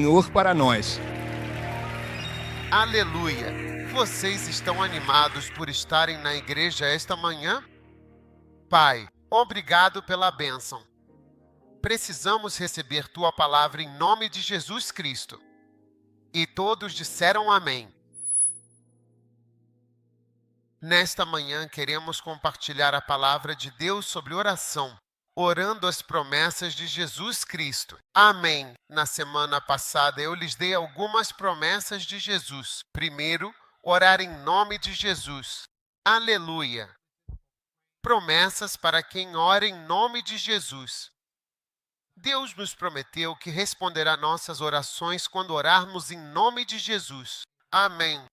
Senhor para nós. Aleluia! Vocês estão animados por estarem na igreja esta manhã? Pai, obrigado pela bênção. Precisamos receber tua palavra em nome de Jesus Cristo. E todos disseram amém. Nesta manhã queremos compartilhar a palavra de Deus sobre oração, orando as promessas de Jesus Cristo. Amém. Na semana passada eu lhes dei algumas promessas de Jesus. Primeiro, orar em nome de Jesus. Aleluia. Promessas para quem ora em nome de Jesus. Deus nos prometeu que responderá nossas orações quando orarmos em nome de Jesus. Amém.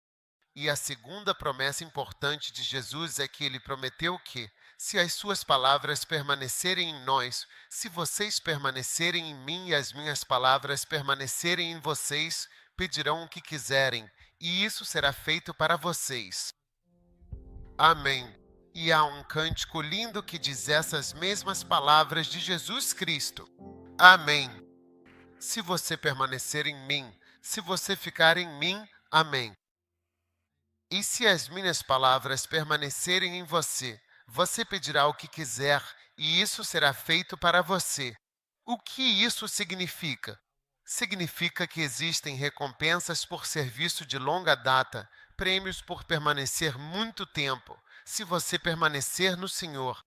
E a segunda promessa importante de Jesus é que ele prometeu que, se as suas palavras permanecerem em nós, se vocês permanecerem em mim e as minhas palavras permanecerem em vocês, pedirão o que quiserem, e isso será feito para vocês. Amém. E há um cântico lindo que diz essas mesmas palavras de Jesus Cristo. Amém. Se você permanecer em mim, se você ficar em mim, amém. E se as minhas palavras permanecerem em você, você pedirá o que quiser, e isso será feito para você. O que isso significa? Significa que existem recompensas por serviço de longa data, prêmios por permanecer muito tempo, se você permanecer no Senhor.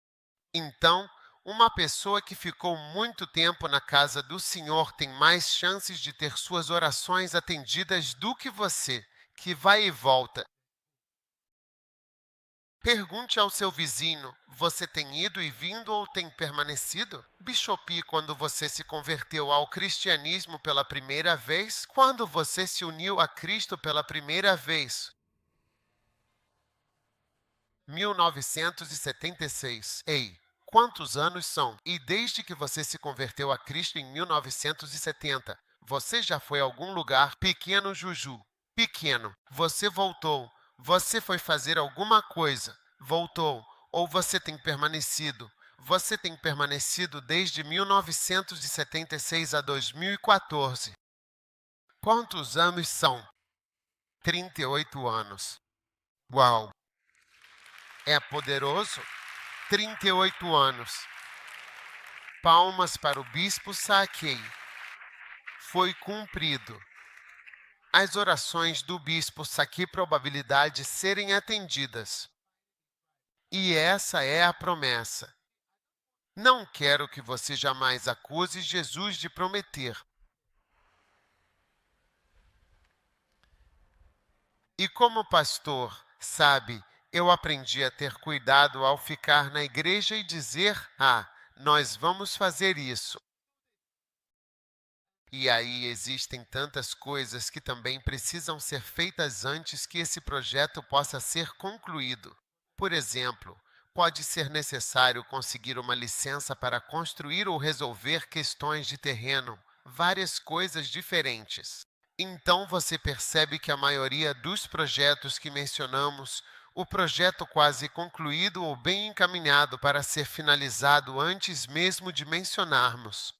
Então, uma pessoa que ficou muito tempo na casa do Senhor tem mais chances de ter suas orações atendidas do que você, que vai e volta. Pergunte ao seu vizinho, você tem ido e vindo ou tem permanecido? Bishopi, quando você se converteu ao cristianismo pela primeira vez? Quando você se uniu a Cristo pela primeira vez? 1976. Ei, quantos anos são? E desde que você se converteu a Cristo em 1970, você já foi a algum lugar? Pequeno Juju. Pequeno. Você voltou. Você foi fazer alguma coisa. Voltou. Ou você tem permanecido. Você tem permanecido desde 1976 a 2014. Quantos anos são? 38 anos. Uau! É poderoso? 38 anos. Palmas para o bispo Saquei. Foi cumprido. As orações do bispo Saquei probabilidade de serem atendidas. E essa é a promessa. Não quero que você jamais acuse Jesus de prometer. E como pastor, sabe, eu aprendi a ter cuidado ao ficar na igreja e dizer, nós vamos fazer isso. E aí existem tantas coisas que também precisam ser feitas antes que esse projeto possa ser concluído. Por exemplo, pode ser necessário conseguir uma licença para construir ou resolver questões de terreno, várias coisas diferentes. Então você percebe que a maioria dos projetos que mencionamos, o projeto quase concluído ou bem encaminhado para ser finalizado antes mesmo de mencionarmos.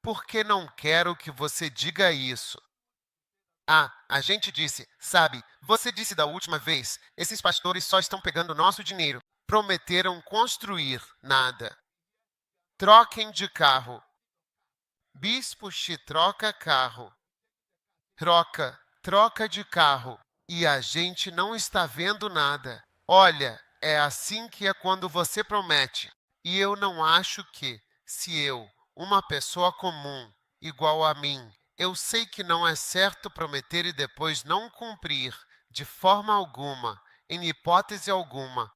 Porque não quero que você diga isso. A gente disse, sabe, você disse da última vez, esses pastores só estão pegando nosso dinheiro. Prometeram construir, nada. Troquem de carro. Bispo te troca carro. Troca de carro. E a gente não está vendo nada. Olha, é assim que é quando você promete. E eu não acho que, se eu, uma pessoa comum, igual a mim, eu sei que não é certo prometer e depois não cumprir, de forma alguma, em hipótese alguma.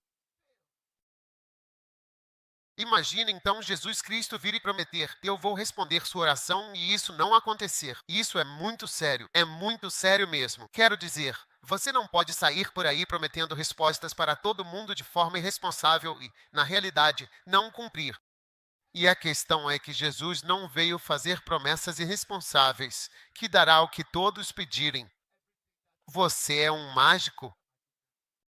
Imagine então Jesus Cristo vir e prometer, eu vou responder sua oração e isso não acontecer. Isso é muito sério mesmo. Quero dizer, você não pode sair por aí prometendo respostas para todo mundo de forma irresponsável e, na realidade, não cumprir. E a questão é que Jesus não veio fazer promessas irresponsáveis, que dará o que todos pedirem. Você é um mágico?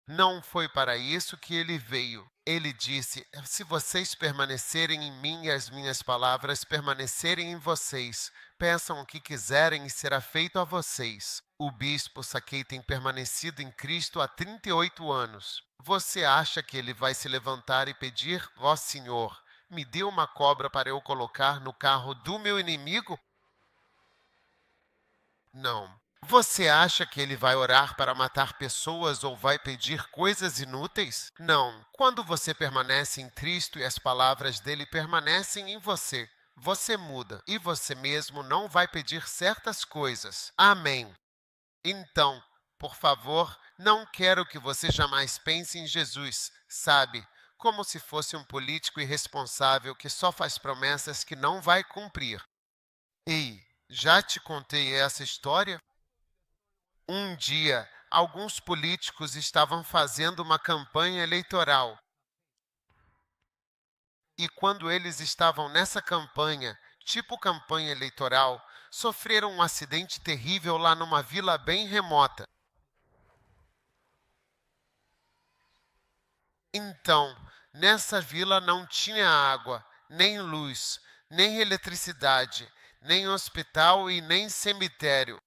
Não foi para isso que ele veio. Ele disse: Se vocês permanecerem em mim e as minhas palavras permanecerem em vocês, peçam o que quiserem e será feito a vocês. O bispo Saquei tem permanecido em Cristo há 38 anos. Você acha que ele vai se levantar e pedir: Ó Senhor, me dê uma cobra para eu colocar no carro do meu inimigo? Não. Você acha que ele vai orar para matar pessoas ou vai pedir coisas inúteis? Não. Quando você permanece em Cristo e as palavras dele permanecem em você, você muda e você mesmo não vai pedir certas coisas. Amém. Então, por favor, não quero que você jamais pense em Jesus, sabe? Como se fosse um político irresponsável que só faz promessas que não vai cumprir. Ei, já te contei essa história? Um dia, alguns políticos estavam fazendo uma campanha eleitoral. E quando eles estavam nessa campanha, tipo campanha eleitoral, sofreram um acidente terrível lá numa vila bem remota. Então, nessa vila não tinha água, nem luz, nem eletricidade, nem hospital e nem cemitério.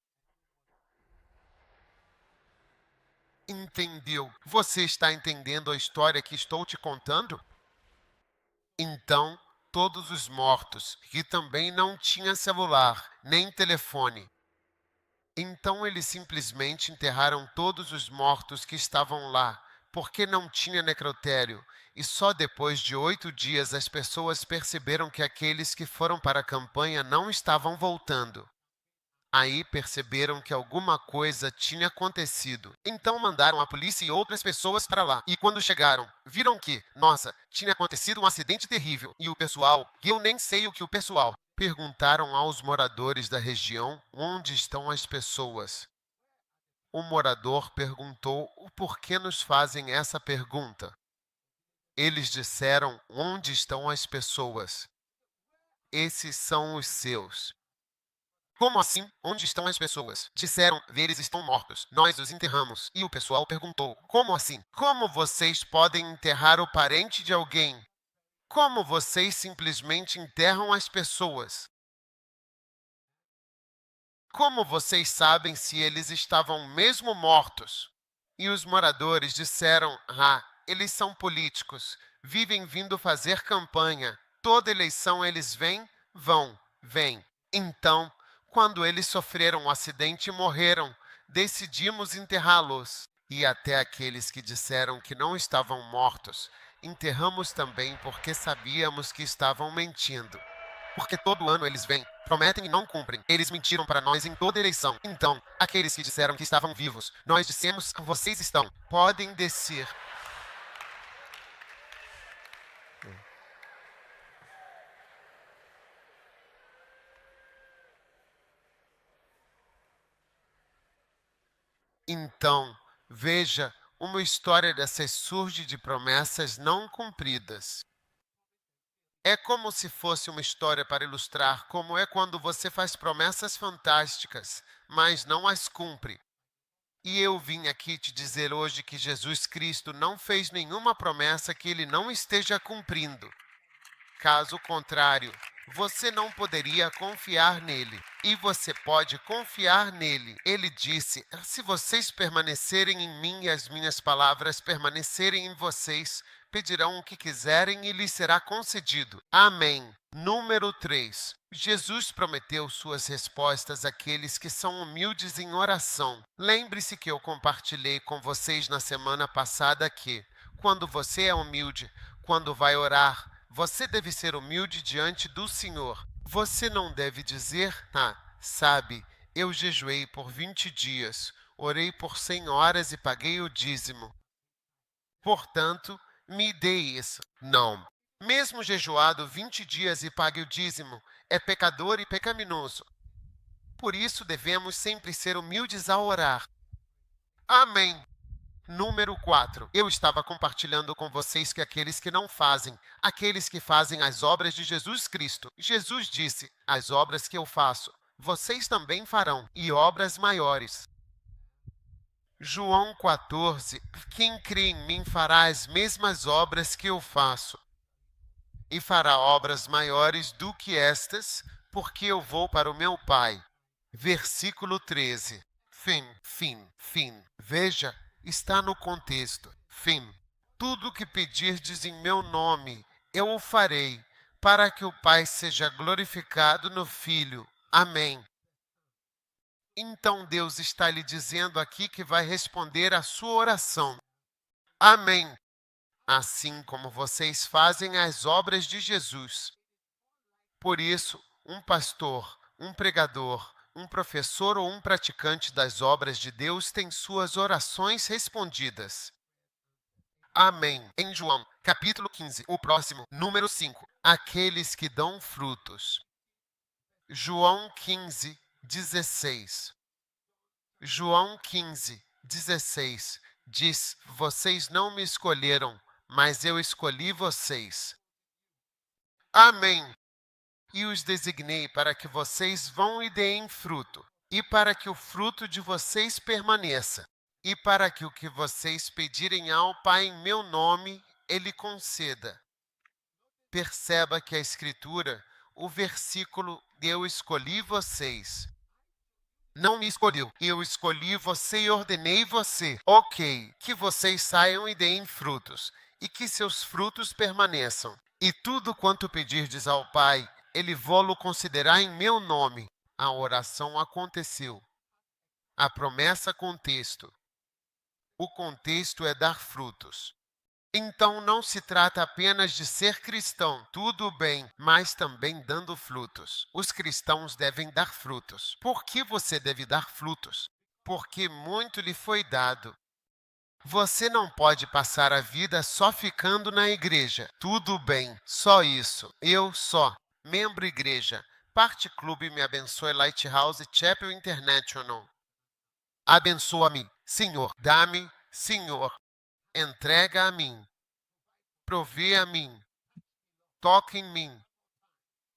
Entendeu? Você está entendendo a história que estou te contando? Então, todos os mortos, que também não tinham celular, nem telefone. Então eles simplesmente enterraram todos os mortos que estavam lá, porque não tinha necrotério. E só depois de 8 dias as pessoas perceberam que aqueles que foram para a campanha não estavam voltando. Aí perceberam que alguma coisa tinha acontecido. Então mandaram a polícia e outras pessoas para lá. E quando chegaram, viram que, nossa, tinha acontecido um acidente terrível. E o pessoal, e eu nem sei o que o pessoal, perguntaram aos moradores da região onde estão as pessoas. O morador perguntou o porquê nos fazem essa pergunta. Eles disseram: onde estão as pessoas? Esses são os seus. Como assim? Onde estão as pessoas? Disseram: eles estão mortos. Nós os enterramos. E o pessoal perguntou: como assim? Como vocês podem enterrar o parente de alguém? Como vocês simplesmente enterram as pessoas? Como vocês sabem se eles estavam mesmo mortos? E os moradores disseram: eles são políticos. Vivem vindo fazer campanha. Toda eleição eles vêm, vão, vêm. Então, quando eles sofreram um acidente e morreram, decidimos enterrá-los. E até aqueles que disseram que não estavam mortos, enterramos também porque sabíamos que estavam mentindo. Porque todo ano eles vêm, prometem e não cumprem. Eles mentiram para nós em toda eleição. Então, aqueles que disseram que estavam vivos, nós dissemos: vocês estão. Podem descer. Então, veja, uma história dessas surge de promessas não cumpridas. É como se fosse uma história para ilustrar como é quando você faz promessas fantásticas, mas não as cumpre. E eu vim aqui te dizer hoje que Jesus Cristo não fez nenhuma promessa que ele não esteja cumprindo. Caso contrário, você não poderia confiar nele. E você pode confiar nele. Ele disse: se vocês permanecerem em mim e as minhas palavras permanecerem em vocês, pedirão o que quiserem e lhes será concedido. Amém. Número 3. Jesus prometeu suas respostas àqueles que são humildes em oração. Lembre-se que eu compartilhei com vocês na semana passada que, quando você é humilde, quando vai orar, você deve ser humilde diante do Senhor. Você não deve dizer: sabe, eu jejuei por 20 dias, orei por 100 horas e paguei o dízimo. Portanto, me dê isso. Não. Mesmo jejuado 20 dias e pague o dízimo, é pecador e pecaminoso. Por isso devemos sempre ser humildes ao orar. Amém. Número 4. Eu estava compartilhando com vocês que aqueles que não fazem, aqueles que fazem as obras de Jesus Cristo. Jesus disse: as obras que eu faço, vocês também farão, e obras maiores. João 14. Quem crê em mim fará as mesmas obras que eu faço, e fará obras maiores do que estas, porque eu vou para o meu Pai. Versículo 13. Fim. Veja, está no contexto. Fim. Tudo que pedirdes em meu nome, eu o farei, para que o Pai seja glorificado no Filho. Amém. Então Deus está lhe dizendo aqui que vai responder a sua oração. Amém. Assim como vocês fazem as obras de Jesus. Por isso, um pastor, um pregador, um professor ou um praticante das obras de Deus tem suas orações respondidas. Amém. Em João, capítulo 15, o próximo, número 5. Aqueles que dão frutos. João 15, 16. João 15, 16 diz: vocês não me escolheram, mas eu escolhi vocês. Amém. E os designei para que vocês vão e deem fruto, e para que o fruto de vocês permaneça, e para que o que vocês pedirem ao Pai em meu nome, Ele conceda. Perceba que a Escritura, o versículo "eu escolhi vocês", não me escolheu. Eu escolhi você e ordenei você. Ok, que vocês saiam e deem frutos, e que seus frutos permaneçam. E tudo quanto pedirdes ao Pai, Ele vô-lo concederá em meu nome. A oração aconteceu. A promessa, contexto. O contexto é dar frutos. Então não se trata apenas de ser cristão, tudo bem, mas também dando frutos. Os cristãos devem dar frutos. Por que você deve dar frutos? Porque muito lhe foi dado. Você não pode passar a vida só ficando na igreja. Tudo bem, só isso. Eu só. Membro igreja. Parte Clube Me Abençoe Lighthouse Chapel International. Abençoa-me, Senhor. Dá-me, Senhor. Entrega a mim. Provê a mim. Toca em mim.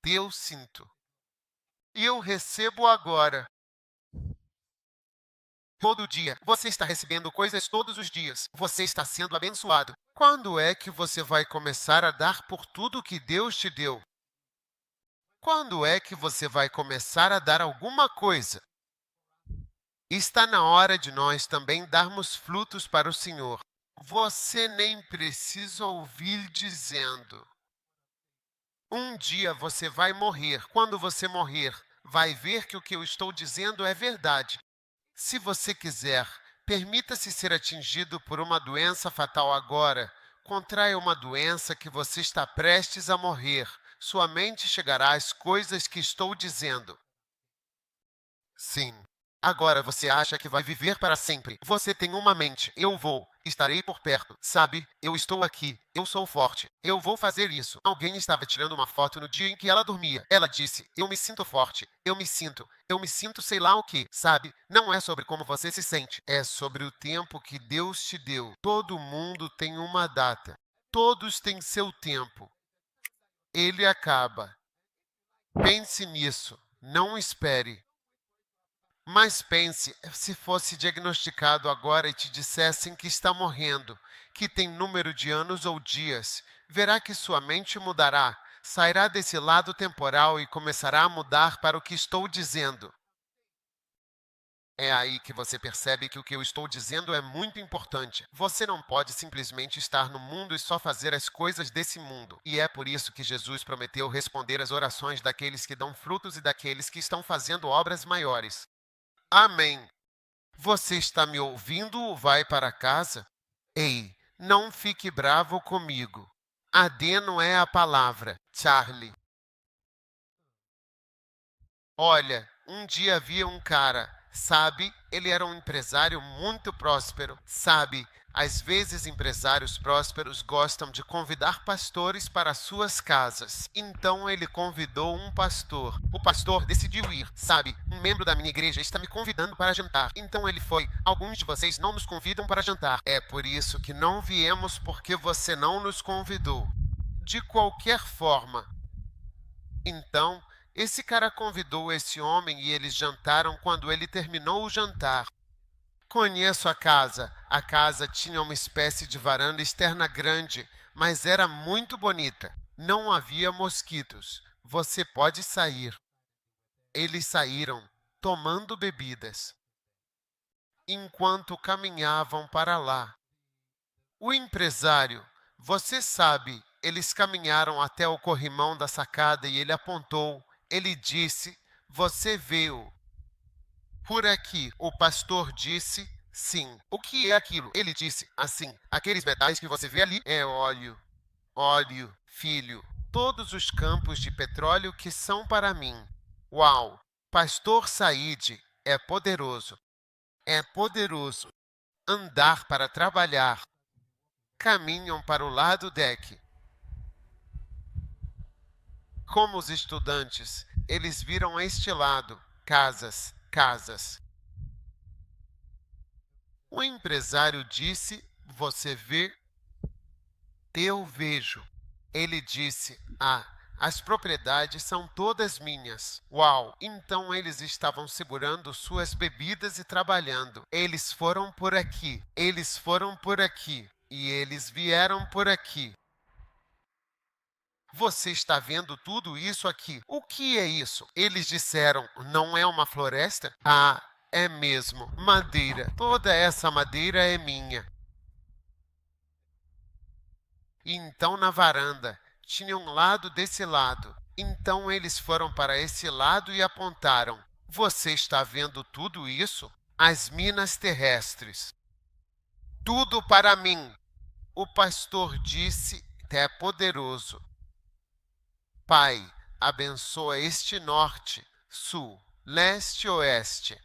Eu sinto. E eu recebo agora. Todo dia. Você está recebendo coisas todos os dias. Você está sendo abençoado. Quando é que você vai começar a dar por tudo que Deus te deu? Quando é que você vai começar a dar alguma coisa? Está na hora de nós também darmos frutos para o Senhor. Você nem precisa ouvir dizendo: um dia você vai morrer. Quando você morrer, vai ver que o que eu estou dizendo é verdade. Se você quiser, permita-se ser atingido por uma doença fatal agora. Contraia uma doença que você está prestes a morrer. Sua mente chegará às coisas que estou dizendo. Sim. Agora você acha que vai viver para sempre. Você tem uma mente. Eu vou. Estarei por perto. Sabe? Eu estou aqui. Eu sou forte. Eu vou fazer isso. Alguém estava tirando uma foto no dia em que ela dormia. Ela disse: eu me sinto forte. Eu me sinto sei lá o que. Sabe? Não é sobre como você se sente. É sobre o tempo que Deus te deu. Todo mundo tem uma data. Todos têm seu tempo. Ele acaba. Pense nisso. Não espere. Mas pense, se fosse diagnosticado agora e te dissessem que está morrendo, que tem número de anos ou dias, verá que sua mente mudará, sairá desse lado temporal e começará a mudar para o que estou dizendo. É aí que você percebe que o que eu estou dizendo é muito importante. Você não pode simplesmente estar no mundo e só fazer as coisas desse mundo. E é por isso que Jesus prometeu responder às orações daqueles que dão frutos e daqueles que estão fazendo obras maiores. Amém. Você está me ouvindo ou vai para casa? Ei, não fique bravo comigo. AD não é a palavra, Charlie. Olha, um dia havia um cara, sabe? Ele era um empresário muito próspero, sabe? Às vezes, empresários prósperos gostam de convidar pastores para suas casas. Então, ele convidou um pastor. O pastor decidiu ir, sabe? Um membro da minha igreja está me convidando para jantar. Então, ele foi. Alguns de vocês não nos convidam para jantar. É por isso que não viemos, porque você não nos convidou. De qualquer forma. Então, esse cara convidou esse homem e eles jantaram. Quando ele terminou o jantar, Conheço a casa. A casa tinha uma espécie de varanda externa grande, mas era muito bonita. Não havia mosquitos. Você pode sair. Eles saíram, tomando bebidas. Enquanto caminhavam para lá, o empresário, você sabe, eles caminharam até o corrimão da sacada e ele apontou. Ele disse: Você viu? Por aqui, o pastor disse: Sim. O que é aquilo? Ele disse: Assim, aqueles metais que você vê ali é óleo. Óleo, filho. Todos os campos de petróleo que são para mim. Uau! Pastor Said é poderoso. É poderoso. Andar para trabalhar. Caminham para o lado deck. Como os estudantes, eles viram este lado. Casas, casas. O empresário disse: Você vê? Eu vejo. Ele disse: as propriedades são todas minhas. Uau! Então eles estavam segurando suas bebidas e trabalhando. Eles foram por aqui. Eles foram por aqui. E eles vieram por aqui. Você está vendo tudo isso aqui? O que é isso? Eles disseram: Não é uma floresta? É mesmo. Madeira. Toda essa madeira é minha. E então na varanda tinha um lado desse lado. Então eles foram para esse lado e apontaram: Você está vendo tudo isso? As minas terrestres. Tudo para mim. O pastor disse: É poderoso. Pai, abençoa este norte, sul, leste e oeste.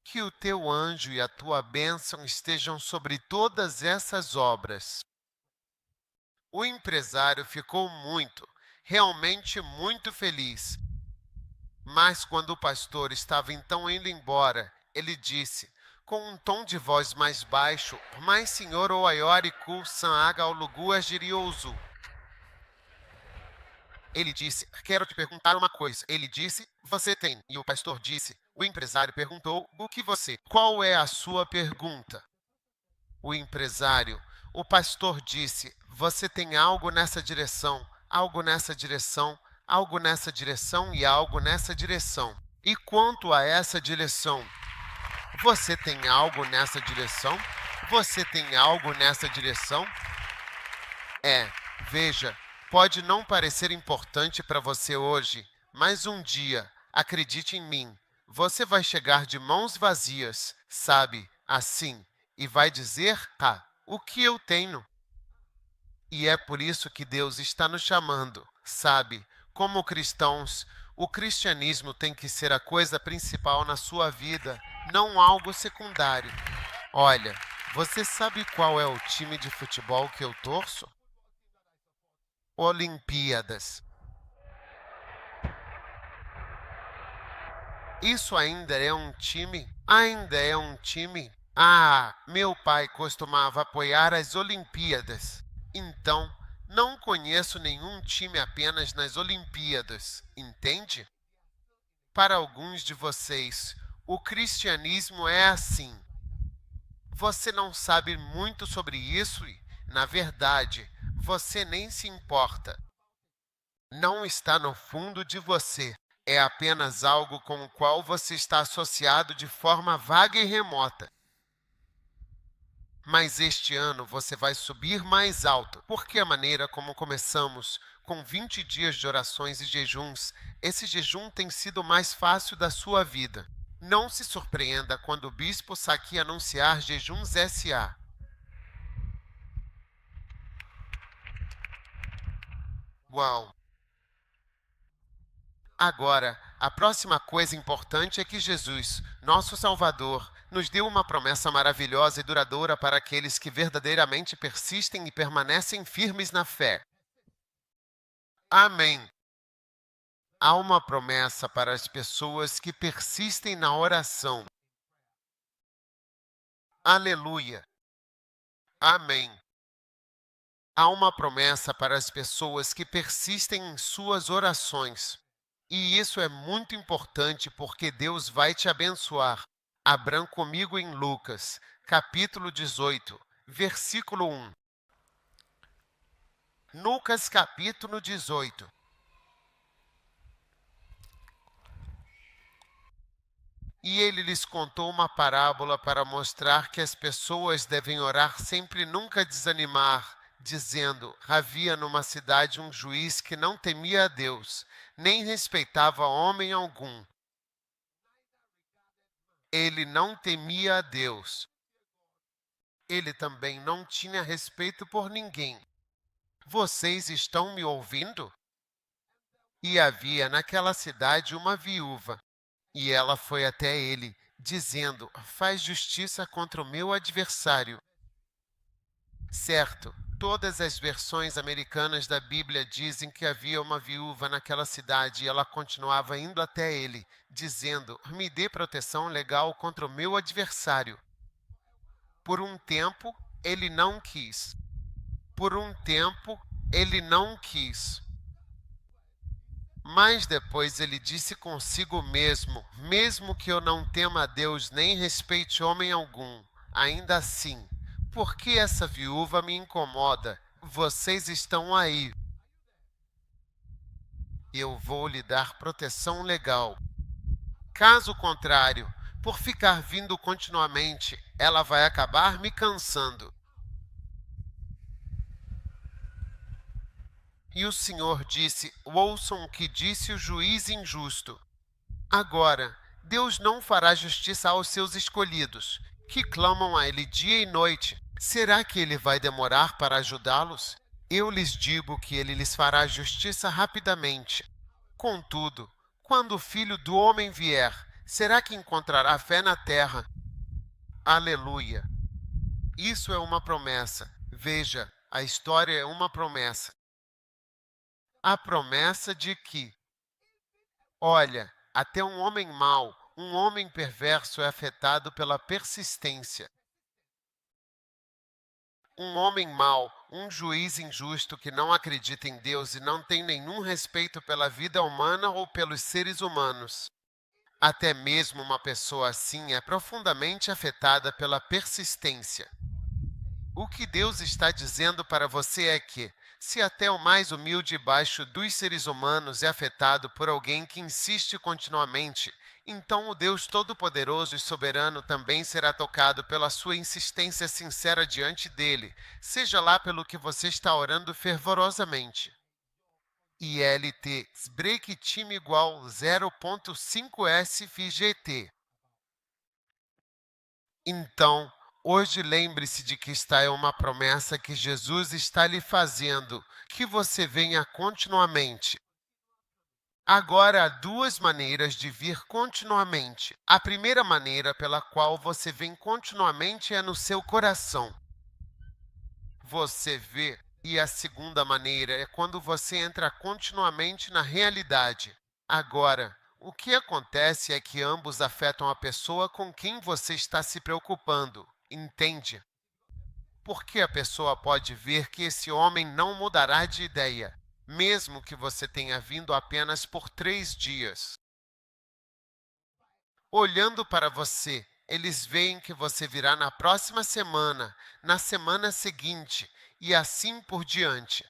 Que o teu anjo e a tua bênção estejam sobre todas essas obras. O empresário ficou realmente muito feliz. Mas quando o pastor estava então indo embora, ele disse, com um tom de voz mais baixo: Mas senhor Oayoriku Sanaga Olugu Agiriouzu. Ele disse: Quero te perguntar uma coisa. Ele disse: Você tem. E o pastor disse: O empresário perguntou: O que você? Qual é a sua pergunta? O empresário: O pastor disse: Você tem algo nessa direção, algo nessa direção, algo nessa direção e algo nessa direção. E quanto a essa direção? Você tem algo nessa direção? Você tem algo nessa direção? Veja, pode não parecer importante para você hoje, mas um dia, acredite em mim, você vai chegar de mãos vazias, sabe, assim, e vai dizer: o que eu tenho? E é por isso que Deus está nos chamando, sabe? Como cristãos, o cristianismo tem que ser a coisa principal na sua vida, não algo secundário. Olha, você sabe qual é o time de futebol que eu torço? Olimpíadas. Isso ainda é um time? Ainda é um time? Meu pai costumava apoiar as Olimpíadas. Então, não conheço nenhum time apenas nas Olimpíadas, entende? Para alguns de vocês, o cristianismo é assim. Você não sabe muito sobre isso e, na verdade, você nem se importa. Não está no fundo de você. É apenas algo com o qual você está associado de forma vaga e remota. Mas este ano você vai subir mais alto, porque a maneira como começamos, com 20 dias de orações e jejuns, esse jejum tem sido o mais fácil da sua vida. Não se surpreenda quando o bispo Saki anunciar jejuns SA. Uau! Agora, a próxima coisa importante é que Jesus, nosso Salvador, nos deu uma promessa maravilhosa e duradoura para aqueles que verdadeiramente persistem e permanecem firmes na fé. Amém. Há uma promessa para as pessoas que persistem na oração. Aleluia. Amém. Há uma promessa para as pessoas que persistem em suas orações. E isso é muito importante porque Deus vai te abençoar. Abram comigo em Lucas, capítulo 18, versículo 1. Lucas, capítulo 18. E ele lhes contou uma parábola para mostrar que as pessoas devem orar sempre e nunca desanimar, dizendo: havia numa cidade um juiz que não temia a Deus, nem respeitava homem algum. Ele não temia a Deus. Ele também não tinha respeito por ninguém. Vocês estão me ouvindo? E havia naquela cidade uma viúva, e ela foi até ele, dizendo: faz justiça contra o meu adversário. Certo, todas as versões americanas da Bíblia dizem que havia uma viúva naquela cidade e ela continuava indo até ele, dizendo: me dê proteção legal contra o meu adversário. Por um tempo, ele não quis. Por um tempo, ele não quis. Mas depois ele disse consigo mesmo: mesmo que eu não tema a Deus nem respeite homem algum, ainda assim, por que essa viúva me incomoda? Vocês estão aí. Eu vou lhe dar proteção legal. Caso contrário, por ficar vindo continuamente, ela vai acabar me cansando. E o Senhor disse: ouçam o que disse o juiz injusto. Agora, Deus não fará justiça aos seus escolhidos, que clamam a Ele dia e noite. Será que Ele vai demorar para ajudá-los? Eu lhes digo que Ele lhes fará justiça rapidamente. Contudo, quando o Filho do Homem vier, será que encontrará fé na terra? Aleluia! Isso é uma promessa. Veja, a história é uma promessa. A promessa de que, olha, até um homem mau, um homem perverso é afetado pela persistência. Um homem mau, um juiz injusto que não acredita em Deus e não tem nenhum respeito pela vida humana ou pelos seres humanos. Até mesmo uma pessoa assim é profundamente afetada pela persistência. O que Deus está dizendo para você é que, se até o mais humilde e baixo dos seres humanos é afetado por alguém que insiste continuamente, então o Deus Todo-Poderoso e Soberano também será tocado pela sua insistência sincera diante dele, seja lá pelo que você está orando fervorosamente. ILT break time igual 0.5S FGT. Então, hoje lembre-se de que esta é uma promessa que Jesus está lhe fazendo, que você venha continuamente. Agora, há duas maneiras de vir continuamente. A primeira maneira pela qual você vem continuamente é no seu coração. Você vê. E a segunda maneira é quando você entra continuamente na realidade. Agora, o que acontece é que ambos afetam a pessoa com quem você está se preocupando, entende? Porque a pessoa pode ver que esse homem não mudará de ideia, mesmo que você tenha vindo apenas por 3 dias. Olhando para você, eles veem que você virá na próxima semana, na semana seguinte e assim por diante.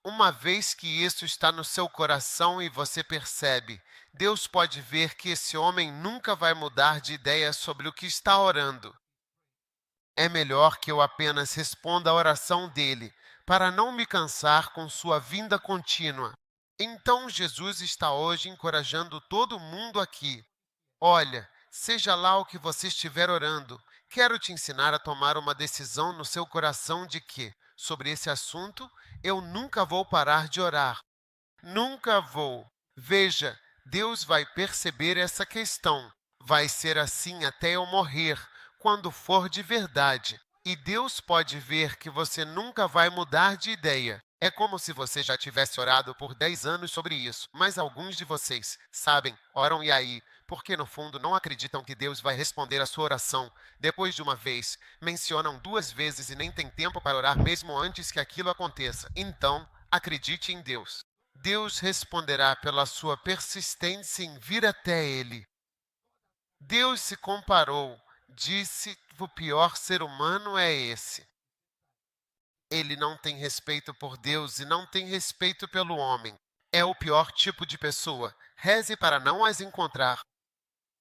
Uma vez que isso está no seu coração e você percebe, Deus pode ver que esse homem nunca vai mudar de ideia sobre o que está orando. É melhor que eu apenas responda a oração dele, para não me cansar com sua vinda contínua. Então Jesus está hoje encorajando todo mundo aqui. Olha, seja lá o que você estiver orando, quero te ensinar a tomar uma decisão no seu coração de que, sobre esse assunto, eu nunca vou parar de orar. Nunca vou. Veja, Deus vai perceber essa questão. Vai ser assim até eu morrer, quando for de verdade. E Deus pode ver que você nunca vai mudar de ideia. É como se você já tivesse orado por 10 anos sobre isso, mas alguns de vocês, sabem, oram e aí, porque no fundo não acreditam que Deus vai responder a sua oração. Depois de uma vez, mencionam 2 vezes e nem tem tempo para orar mesmo antes que aquilo aconteça. Então, acredite em Deus. Deus responderá pela sua persistência em vir até Ele. Deus se comparou, disse que o pior ser humano é esse. Ele não tem respeito por Deus e não tem respeito pelo homem. É o pior tipo de pessoa. Reze para não as encontrar.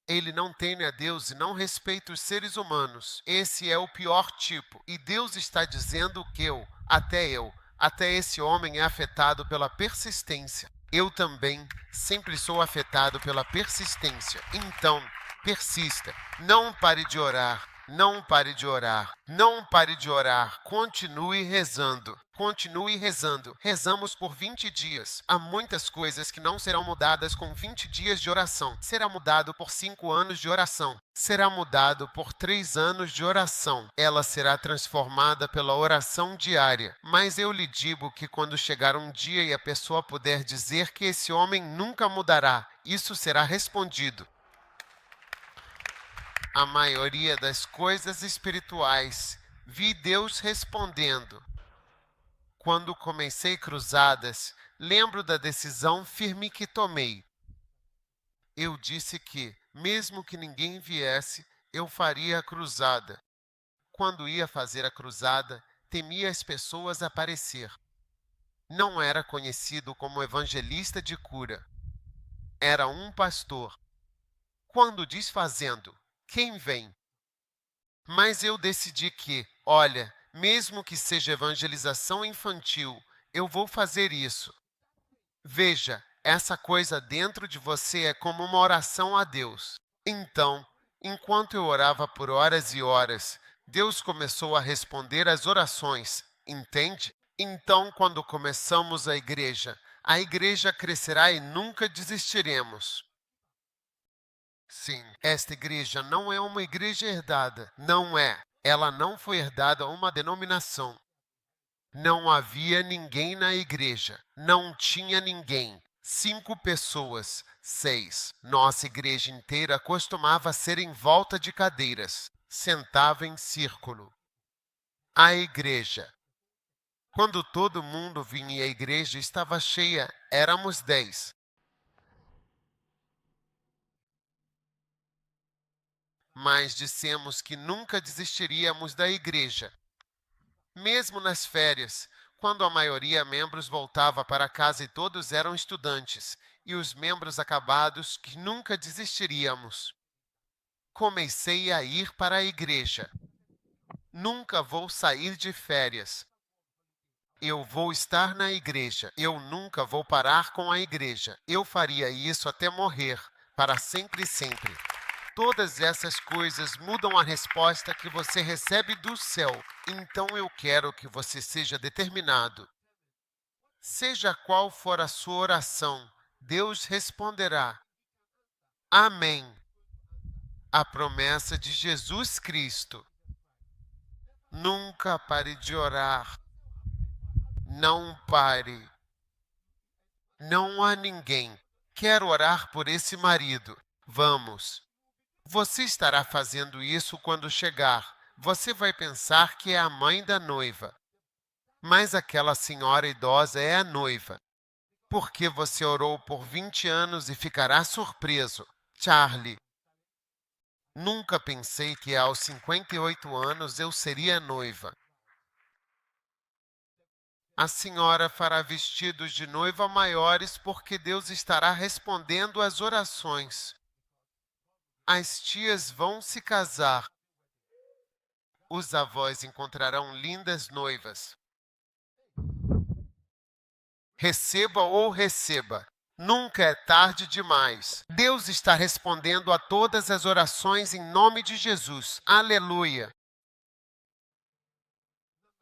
Ele não teme a Deus e não respeita os seres humanos. Esse é o pior tipo. E Deus está dizendo que até esse homem é afetado pela persistência. Eu também sempre sou afetado pela persistência. Então, persista. Não pare de orar. Não pare de orar. Não pare de orar. Continue rezando. Continue rezando. Rezamos por 20 dias. Há muitas coisas que não serão mudadas com 20 dias de oração. Será mudado por 5 anos de oração. Será mudado por 3 anos de oração. Ela será transformada pela oração diária. Mas eu lhe digo que quando chegar um dia e a pessoa puder dizer que esse homem nunca mudará, isso será respondido. A maioria das coisas espirituais, vi Deus respondendo. Quando comecei cruzadas, lembro da decisão firme que tomei. Eu disse que, mesmo que ninguém viesse, eu faria a cruzada. Quando ia fazer a cruzada, temia as pessoas aparecer. Não era conhecido como evangelista de cura. Era um pastor. Quando desfazendo, quem vem? Mas eu decidi que, olha, mesmo que seja evangelização infantil, eu vou fazer isso. Veja, essa coisa dentro de você é como uma oração a Deus. Então, enquanto eu orava por horas e horas, Deus começou a responder às orações, entende? Então, quando começamos a igreja crescerá e nunca desistiremos. Sim, esta igreja não é uma igreja herdada. Não é. Ela não foi herdada a uma denominação. Não havia ninguém na igreja. Não tinha ninguém. 5 pessoas. 6. Nossa igreja inteira costumava ser em volta de cadeiras. Sentava em círculo. A igreja. Quando todo mundo vinha à igreja estava cheia, éramos 10. Mas dissemos que nunca desistiríamos da igreja. Mesmo nas férias, quando a maioria membros voltava para casa e todos eram estudantes, e os membros acabados que nunca desistiríamos. Comecei a ir para a igreja. Nunca vou sair de férias. Eu vou estar na igreja. Eu nunca vou parar com a igreja. Eu faria isso até morrer, para sempre e sempre. Todas essas coisas mudam a resposta que você recebe do céu. Então eu quero que você seja determinado. Seja qual for a sua oração, Deus responderá. Amém. A promessa de Jesus Cristo. Nunca pare de orar. Não pare. Não há ninguém. Quero orar por esse marido. Vamos. Você estará fazendo isso quando chegar. Você vai pensar que é a mãe da noiva. Mas aquela senhora idosa é a noiva. Porque você orou por 20 anos e ficará surpreso. Charlie. Nunca pensei que aos 58 anos eu seria noiva. A senhora fará vestidos de noiva maiores porque Deus estará respondendo às orações. As tias vão se casar. Os avós encontrarão lindas noivas. Receba ou receba. Nunca é tarde demais. Deus está respondendo a todas as orações em nome de Jesus. Aleluia.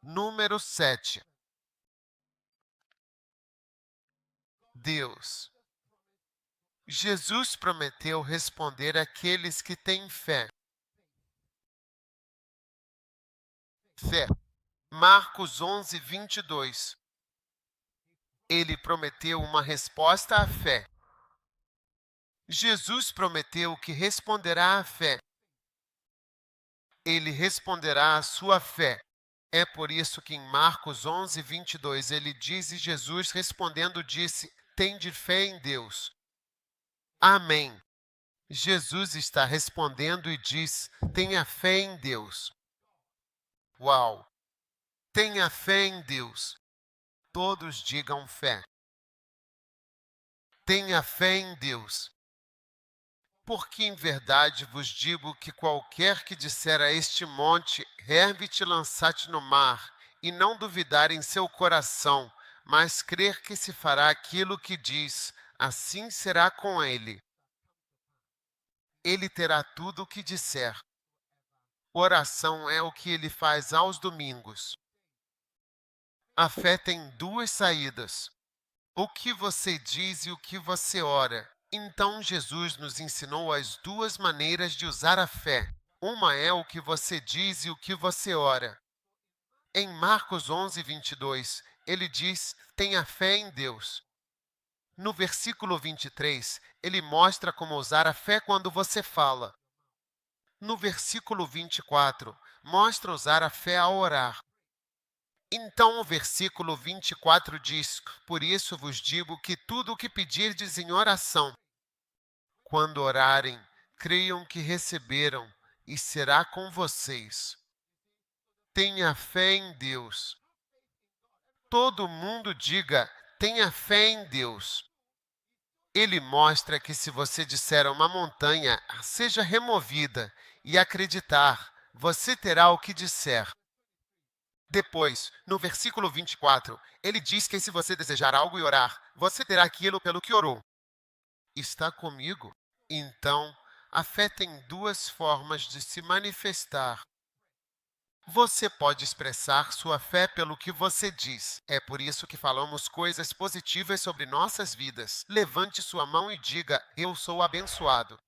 Número 7. Deus. Jesus prometeu responder àqueles que têm fé. Fé. Marcos 11, 22. Ele prometeu uma resposta à fé. Jesus prometeu que responderá à fé. Ele responderá à sua fé. É por isso que em Marcos 11, 22, ele diz, e Jesus respondendo disse, tende fé em Deus. Amém. Jesus está respondendo e diz: tenha fé em Deus. Uau! Tenha fé em Deus. Todos digam fé. Tenha fé em Deus. Porque em verdade vos digo que qualquer que disser a este monte, ergue-te e lança-te no mar, e não duvidar em seu coração, mas crer que se fará aquilo que diz, assim será com ele. Ele terá tudo o que disser. Oração é o que ele faz aos domingos. A fé tem duas saídas: o que você diz e o que você ora. Então Jesus nos ensinou as duas maneiras de usar a fé. Uma é o que você diz e o que você ora. Em Marcos 11:22, ele diz: tenha fé em Deus. No versículo 23, ele mostra como usar a fé quando você fala. No versículo 24, mostra usar a fé ao orar. Então o versículo 24 diz: por isso vos digo que tudo o que pedirdes em oração, quando orarem, creiam que receberam, e será com vocês. Tenha fé em Deus. Todo mundo diga: tenha fé em Deus. Ele mostra que se você disser a uma montanha, seja removida, e acreditar, você terá o que disser. Depois, no versículo 24, ele diz que se você desejar algo e orar, você terá aquilo pelo que orou. Está comigo? Então, a fé tem duas formas de se manifestar. Você pode expressar sua fé pelo que você diz. É por isso que falamos coisas positivas sobre nossas vidas. Levante sua mão e diga: eu sou abençoado.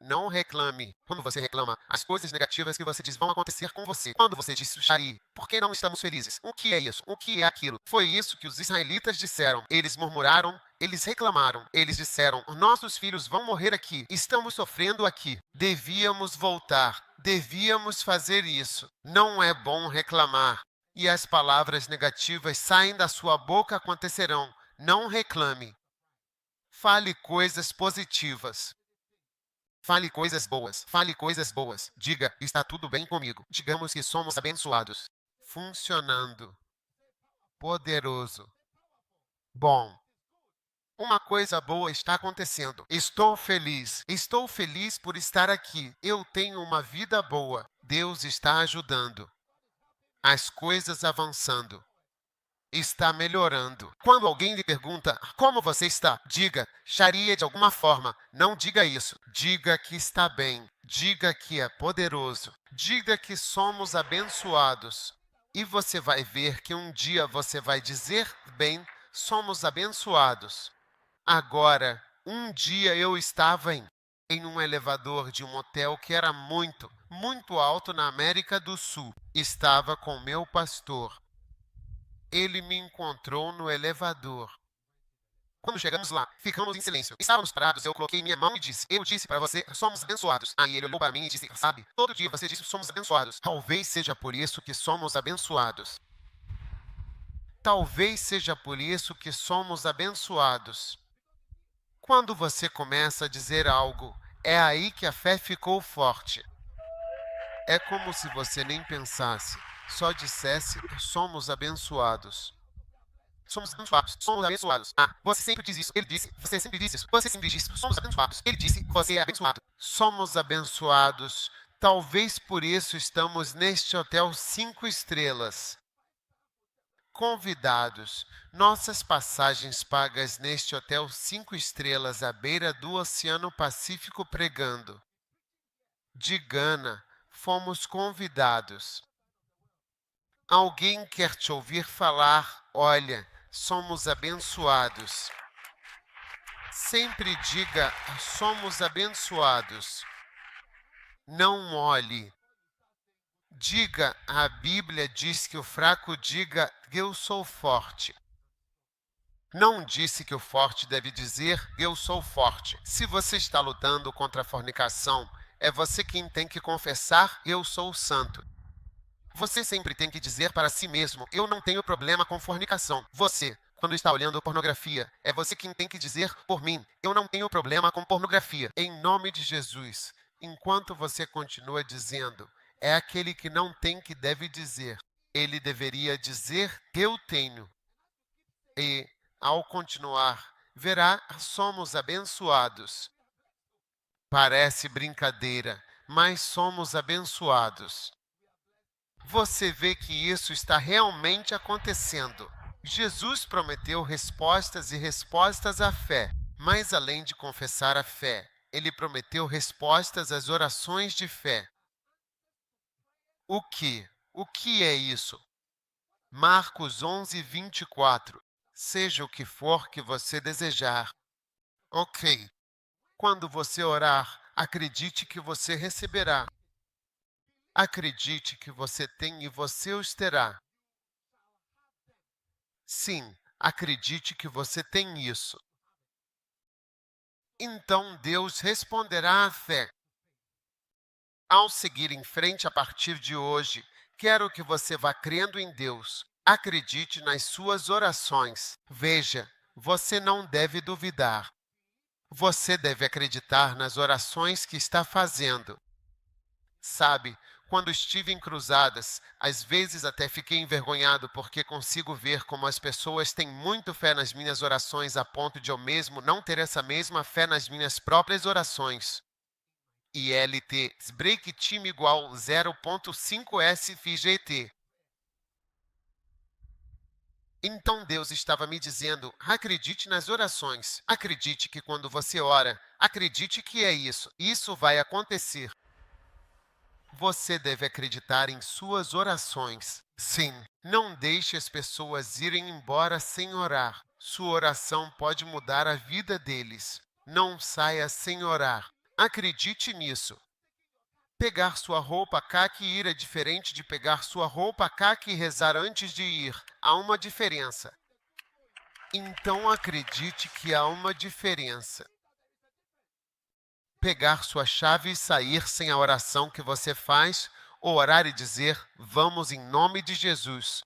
Não reclame. Quando você reclama, as coisas negativas que você diz vão acontecer com você. Quando você diz, Shari, por que não estamos felizes? O que é isso? O que é aquilo? Foi isso que os israelitas disseram. Eles murmuraram, eles reclamaram. Eles disseram, nossos filhos vão morrer aqui. Estamos sofrendo aqui. Devíamos voltar. Devíamos fazer isso. Não é bom reclamar. E as palavras negativas saem da sua boca acontecerão. Não reclame. Fale coisas positivas. Fale coisas boas. Fale coisas boas. Diga, está tudo bem comigo. Digamos que somos abençoados. Funcionando. Poderoso. Bom. Uma coisa boa está acontecendo. Estou feliz. Estou feliz por estar aqui. Eu tenho uma vida boa. Deus está ajudando. As coisas avançando. Está melhorando. Quando alguém lhe pergunta como você está, diga, Sharia de alguma forma. Não diga isso. Diga que está bem. Diga que é poderoso. Diga que somos abençoados. E você vai ver que um dia você vai dizer bem, somos abençoados. Agora, um dia eu estava em um elevador de um hotel que era muito alto na América do Sul. Estava com meu pastor. Ele me encontrou no elevador. Quando chegamos lá, ficamos em silêncio. Estávamos parados, eu coloquei minha mão e disse, eu disse para você, somos abençoados. Aí ele olhou para mim e disse, sabe, todo dia você disse, somos abençoados. Talvez seja por isso que somos abençoados. Talvez seja por isso que somos abençoados. Quando você começa a dizer algo, é aí que a fé ficou forte. É como se você nem pensasse, só dissesse, somos abençoados. Somos abençoados, somos abençoados. Ah, você sempre diz isso, ele disse, você sempre diz isso, você sempre diz, somos abençoados. Ele disse, você é abençoado. Somos abençoados. Talvez por isso estamos neste hotel 5 estrelas. Convidados, nossas passagens pagas neste hotel 5 estrelas à beira do Oceano Pacífico pregando. De Gana, fomos convidados. Alguém quer te ouvir falar, olha, somos abençoados. Sempre diga, somos abençoados. Não olhe. Diga, a Bíblia diz que o fraco diga, eu sou forte. Não disse que o forte deve dizer, eu sou forte. Se você está lutando contra a fornicação, é você quem tem que confessar, eu sou santo. Você sempre tem que dizer para si mesmo, eu não tenho problema com fornicação. Você, quando está olhando pornografia. É você quem tem que dizer por mim: eu não tenho problema com pornografia. Em nome de Jesus. Enquanto você continua dizendo, é aquele que não tem que deve dizer. Ele deveria dizer: eu tenho. E, ao continuar, verá, somos abençoados. Parece brincadeira, mas somos abençoados. Você vê que isso está realmente acontecendo. Jesus prometeu respostas e respostas à fé, mas além de confessar a fé, ele prometeu respostas às orações de fé. O que? O que é isso? Marcos 11:24. Seja o que for que você desejar. Ok. Quando você orar, acredite que você receberá. Acredite que você tem e você os terá. Sim, acredite que você tem isso. Então Deus responderá à fé. Ao seguir em frente a partir de hoje, quero que você vá crendo em Deus. Acredite nas suas orações. Veja, você não deve duvidar. Você deve acreditar nas orações que está fazendo. Sabe, quando estive em cruzadas, às vezes até fiquei envergonhado porque consigo ver como as pessoas têm muito fé nas minhas orações a ponto de eu mesmo não ter essa mesma fé nas minhas próprias orações. ILT break time igual 0,5 SFGT. Então Deus estava me dizendo: acredite nas orações. Acredite que quando você ora, acredite que é isso. Isso vai acontecer. Você deve acreditar em suas orações. Sim, não deixe as pessoas irem embora sem orar. Sua oração pode mudar a vida deles. Não saia sem orar. Acredite nisso. Pegar sua roupa caqui e ir é diferente de pegar sua roupa caqui e rezar antes de ir. Há uma diferença. Então acredite que há uma diferença. Pegar sua chave e sair sem a oração que você faz, ou orar e dizer: vamos em nome de Jesus.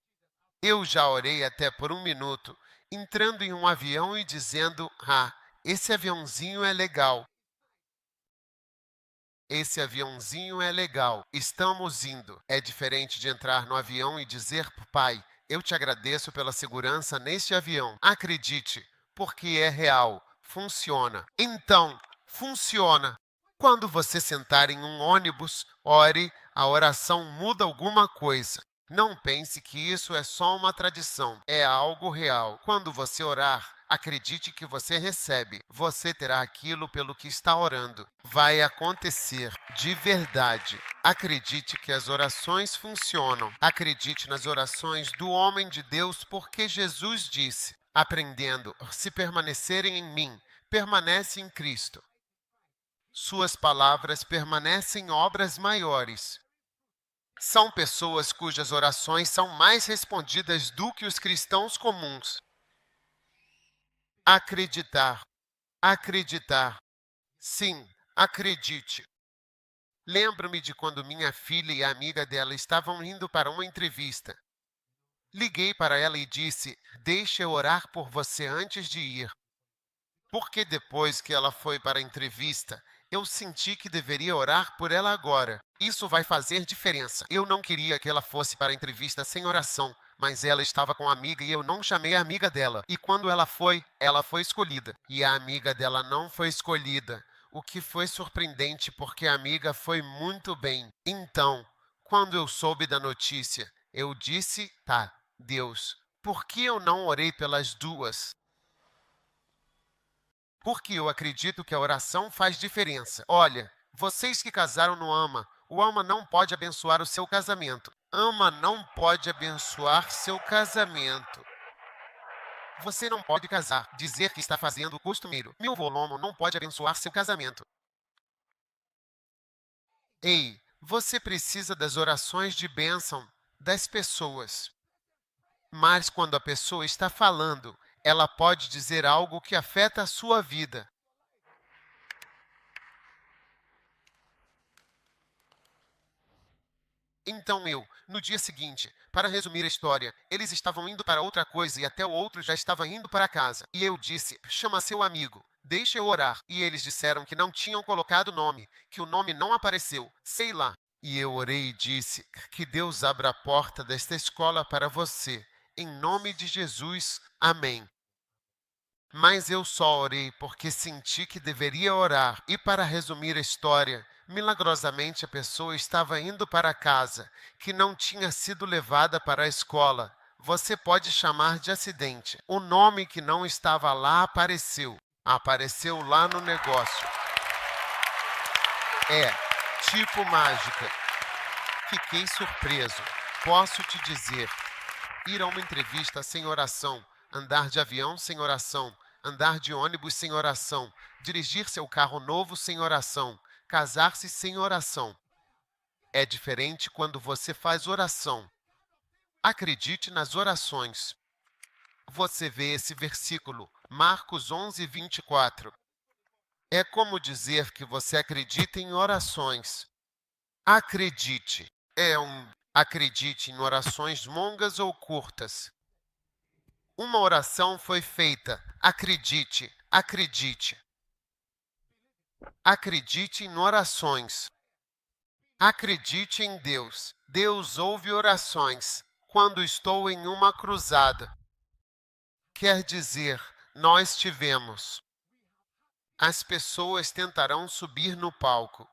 Eu já orei até por 1 minuto, entrando em um avião e dizendo: esse aviãozinho é legal. Esse aviãozinho é legal, estamos indo. É diferente de entrar no avião e dizer: pai, eu te agradeço pela segurança neste avião. Acredite, porque é real, funciona. Então, funciona. Quando você sentar em um ônibus, ore, a oração muda alguma coisa. Não pense que isso é só uma tradição, é algo real. Quando você orar, acredite que você recebe. Você terá aquilo pelo que está orando. Vai acontecer de verdade. Acredite que as orações funcionam. Acredite nas orações do homem de Deus, porque Jesus disse: aprendendo, se permanecerem em mim, permanece em Cristo. Suas palavras permanecem obras maiores. São pessoas cujas orações são mais respondidas do que os cristãos comuns. Acreditar. Acreditar. Sim, acredite. Lembro-me de quando minha filha e a amiga dela estavam indo para uma entrevista. Liguei para ela e disse: deixe eu orar por você antes de ir. Porque depois que ela foi para a entrevista, eu senti que deveria orar por ela agora. Isso vai fazer diferença. Eu não queria que ela fosse para a entrevista sem oração, mas ela estava com a amiga e eu não chamei a amiga dela. E quando ela foi escolhida. E a amiga dela não foi escolhida. O que foi surpreendente porque a amiga foi muito bem. Então, quando eu soube da notícia, eu disse: tá, Deus, por que eu não orei pelas duas? Porque eu acredito que a oração faz diferença. Olha, vocês que casaram no AMA, o AMA não pode abençoar o seu casamento. AMA não pode abençoar seu casamento. Você não pode casar, dizer que está fazendo o costumeiro. Meu volume não pode abençoar seu casamento. Ei, você precisa das orações de bênção das pessoas. Mas quando a pessoa está falando, ela pode dizer algo que afeta a sua vida. Então no dia seguinte, para resumir a história, eles estavam indo para outra coisa e até o outro já estava indo para casa. E eu disse: chama seu amigo, deixa eu orar. E eles disseram que não tinham colocado nome, que o nome não apareceu, sei lá. E eu orei e disse: que Deus abra a porta desta escola para você. Em nome de Jesus, amém. Mas eu só orei porque senti que deveria orar. E para resumir a história, milagrosamente a pessoa estava indo para casa, que não tinha sido levada para a escola. Você pode chamar de acidente. O nome que não estava lá apareceu. Apareceu lá no negócio. É, tipo mágica. Fiquei surpreso. Posso te dizer, ir a uma entrevista sem oração, andar de avião sem oração, andar de ônibus sem oração, dirigir seu carro novo sem oração, casar-se sem oração. É diferente quando você faz oração. Acredite nas orações. Você vê esse versículo, Marcos 11, 24. É como dizer que você acredita em orações. Acredite. Acredite em orações longas ou curtas. Uma oração foi feita. Acredite, acredite. Acredite em orações. Acredite em Deus. Deus ouve orações. Quando estou em uma cruzada. Quer dizer, nós tivemos. As pessoas tentarão subir no palco.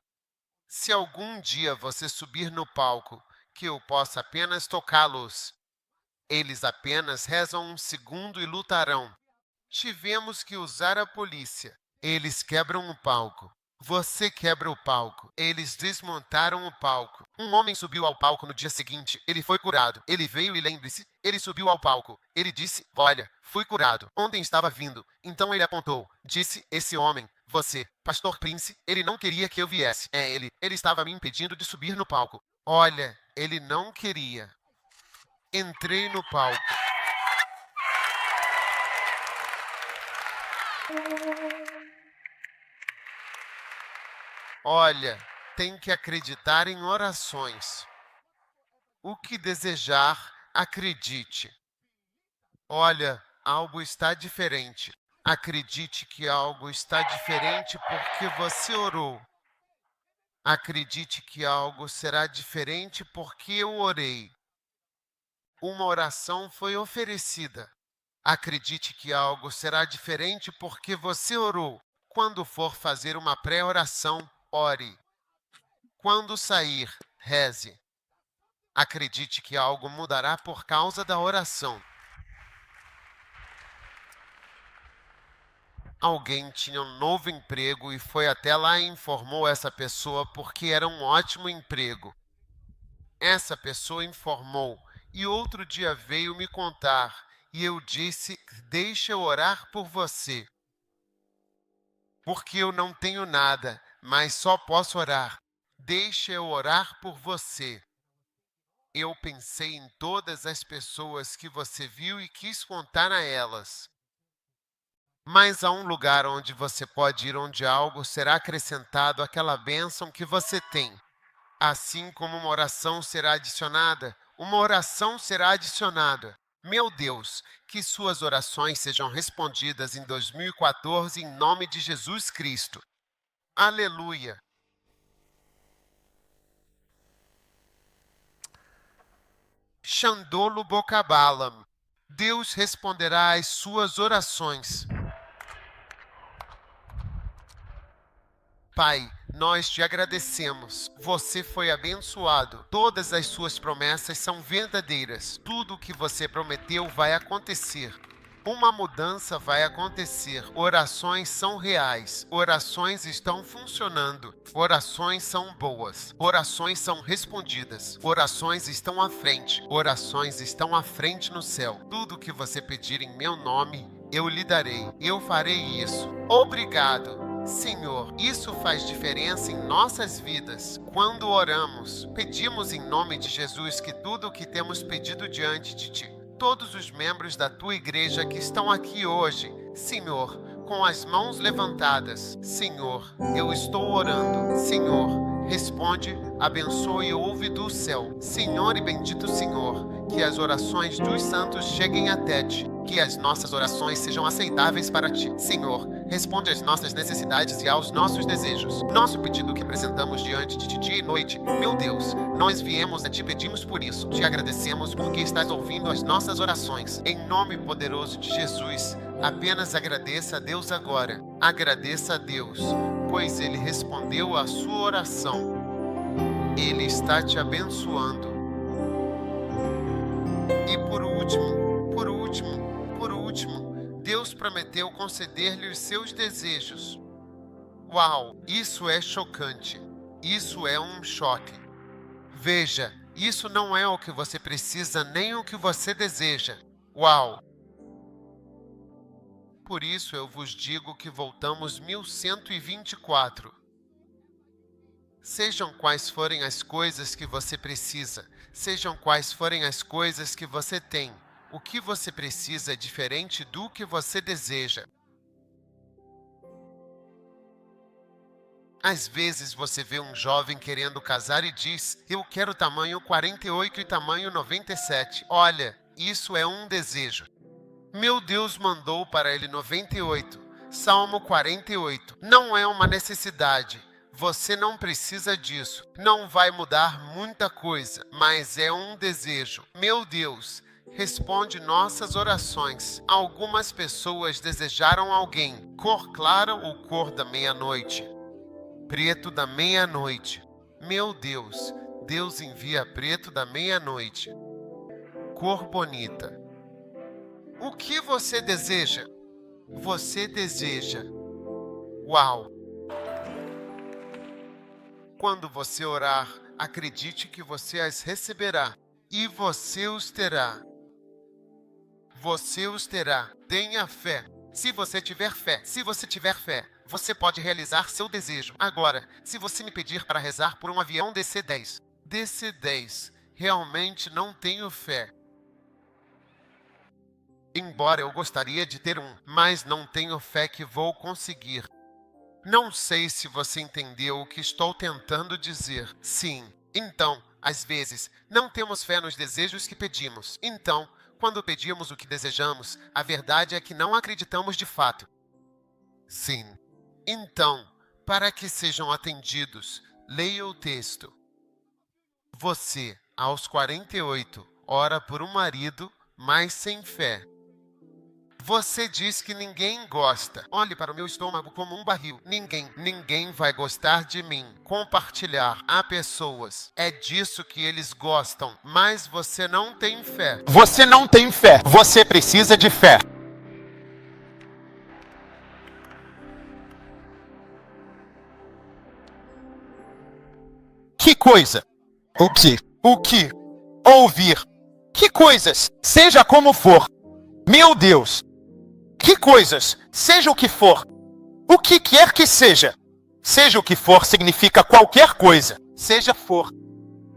Se algum dia você subir no palco, que eu possa apenas tocá-los. Eles apenas rezam um segundo e lutarão. Tivemos que usar a polícia. Eles quebram o palco. Você quebra o palco. Eles desmontaram o palco. Um homem subiu ao palco no dia seguinte. Ele foi curado. Ele veio e lembre-se, ele subiu ao palco. Ele disse: olha, fui curado. Ontem estava vindo. Então ele apontou. Disse: esse homem, você, Pastor Prince, ele não queria que eu viesse. Ele estava me impedindo de subir no palco. Olha, ele não queria. Entrei no palco. Olha, tem que acreditar em orações. O que desejar, acredite. Olha, algo está diferente. Acredite que algo está diferente porque você orou. Acredite que algo será diferente porque eu orei. Uma oração foi oferecida. Acredite que algo será diferente porque você orou. Quando for fazer uma pré-oração, ore. Quando sair, reze. Acredite que algo mudará por causa da oração. Alguém tinha um novo emprego e foi até lá e informou essa pessoa porque era um ótimo emprego. Essa pessoa informou e outro dia veio me contar e eu disse: deixa eu orar por você. Porque eu não tenho nada, mas só posso orar. Deixa eu orar por você. Eu pensei em todas as pessoas que você viu e quis contar a elas. Mas há um lugar onde você pode ir onde algo será acrescentado àquela bênção que você tem. Assim como uma oração será adicionada, uma oração será adicionada. Meu Deus, que suas orações sejam respondidas em 2014 em nome de Jesus Cristo. Aleluia. Xandolo Bocabalam. Deus responderá às suas orações. Pai, nós te agradecemos. Você foi abençoado. Todas as suas promessas são verdadeiras. Tudo o que você prometeu vai acontecer. Uma mudança vai acontecer. Orações são reais. Orações estão funcionando. Orações são boas. Orações são respondidas. Orações estão à frente. Orações estão à frente no céu. Tudo o que você pedir em meu nome, eu lhe darei. Eu farei isso. Obrigado. Senhor, isso faz diferença em nossas vidas. Quando oramos, pedimos em nome de Jesus que tudo o que temos pedido diante de Ti, todos os membros da Tua igreja que estão aqui hoje, Senhor, com as mãos levantadas, Senhor, eu estou orando. Senhor, responde responde, abençoa e ouve do céu. Senhor e bendito Senhor, que as orações dos santos cheguem até ti, que as nossas orações sejam aceitáveis para ti. Senhor, responde às nossas necessidades e aos nossos desejos. Nosso pedido que apresentamos diante de ti dia e noite, meu Deus, nós viemos a te pedimos por isso. Te agradecemos porque estás ouvindo as nossas orações. Em nome poderoso de Jesus, apenas agradeça a Deus agora. Agradeça a Deus, pois Ele respondeu à sua oração. Ele está te abençoando. E por último, Deus prometeu conceder-lhe os seus desejos. Uau, isso é chocante. Isso é um choque. Veja, isso não é o que você precisa nem o que você deseja. Uau! Por isso eu vos digo que voltamos 1124. Sejam quais forem as coisas que você precisa, sejam quais forem as coisas que você tem, o que você precisa é diferente do que você deseja. Às vezes você vê um jovem querendo casar e diz, eu quero tamanho 48 e tamanho 97. Olha, isso é um desejo. Meu Deus mandou para ele 98. Salmo 48. Não é uma necessidade. Você não precisa disso. Não vai mudar muita coisa, mas é um desejo. Meu Deus, responde nossas orações. Algumas pessoas desejaram alguém, cor clara ou cor da meia-noite. Preto da meia-noite. Meu Deus, Deus envia preto da meia-noite. Cor bonita. O que você deseja? Você deseja. Uau! Quando você orar, acredite que você as receberá e você os terá. Você os terá. Tenha fé. Se você tiver fé, você pode realizar seu desejo. Agora, se você me pedir para rezar por um avião DC-10, DC-10, realmente não tenho fé. Embora eu gostaria de ter um, mas não tenho fé que vou conseguir. Não sei se você entendeu o que estou tentando dizer. Sim. Então, às vezes, não temos fé nos desejos que pedimos. Então, quando pedimos o que desejamos, a verdade é que não acreditamos de fato. Sim. Então, para que sejam atendidos, leia o texto. Você, aos 48, ora por um marido, mas sem fé. Você diz que ninguém gosta. Olhe para o meu estômago como um barril. Ninguém vai gostar de mim. Compartilhar. Há pessoas. É disso que eles gostam. Mas você não tem fé. Você não tem fé. Você precisa de fé. Que coisa? O que? O que? Ouvir. Que coisas? Seja como for. Meu Deus! Que coisas? Seja o que for. O que quer que seja. Seja o que for significa qualquer coisa. Seja for.